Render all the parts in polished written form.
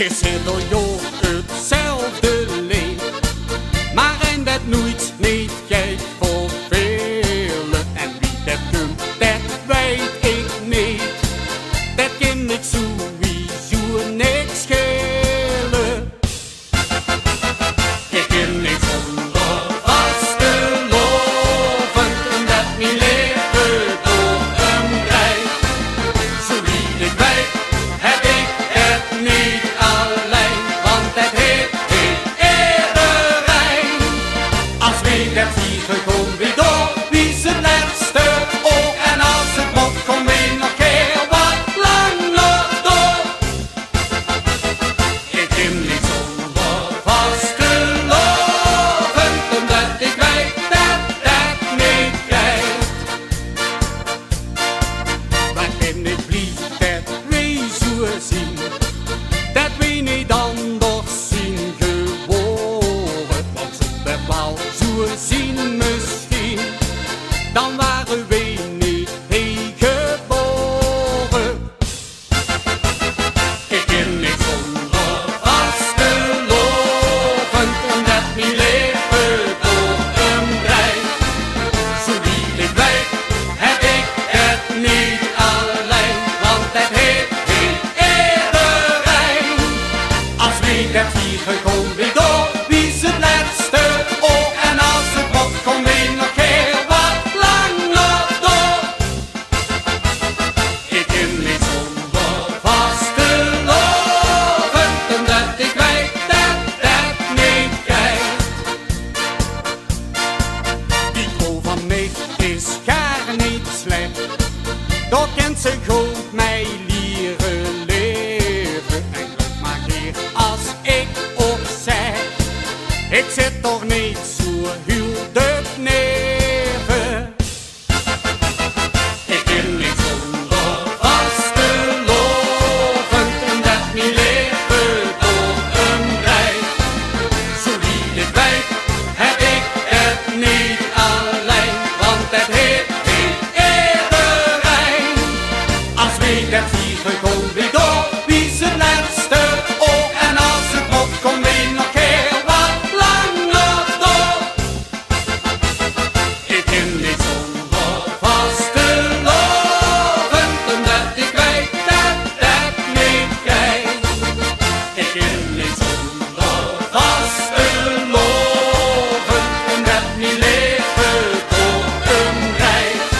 is er door jou hetzelfde leed, maar en dat nooit niet jij voor velen. En wie dat kunt, dat weet ik niet. Dat kan ik sowieso niks schelen. Ik kan niet zonder vast te loven, omdat mijn leven door hem drijft. Zo wie ik weet, heb ik het niet alleen, want het heeft iedereen. Als wie dat vliegen komt weer door, wie is het laatste ook, en als het bot komt weer nog heel wat langer door. Ik kan niet zonder vast te loven, omdat ik weet dat dat niet krijgt. Maar ben ik blij dat wij zo zien, dat we niet anders zien geboren. Want zo dat wel zo zien misschien, dan waren we niet heen geboren. Ik kan niet zonder vast te loven, omdat mijn leven door hem drijft. Zo wie ik weet, heb ik het niet alleen, want het heeft iedereen. Als wie dat vliegen komt weer door, wie is het laatste ook, en als het bot komt weer nog heel wat langer door. Ik kan niet zonder vast te loven, omdat ik weet dat dat niet krijgt. Die vrouw van mij is gaar niet slecht, toch kent ze goed mij leren leven. En dat maakt hier als ik ook zeg, ik zit toch niet zo heel de neven. Ik kan niet zonder vast te loven, omdat mijn leven door hem drijft. Zo wie ik weet, heb ik het niet alleen, want het heeft iedereen. Als wie dat vliegen komt weer door, wie is het laatste ook, en als het bot komt weer nog heel wat langer door. Ik kan niet zonder vast te loven, omdat ik weet dat dat niet krijgt. Ik kan niet zonder vast te loven, omdat mijn leven door hem drijft.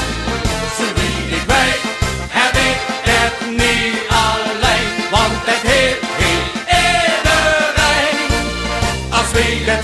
Zo wie ik weet, heb ik het niet alleen, want het heeft iedereen. Als wie dat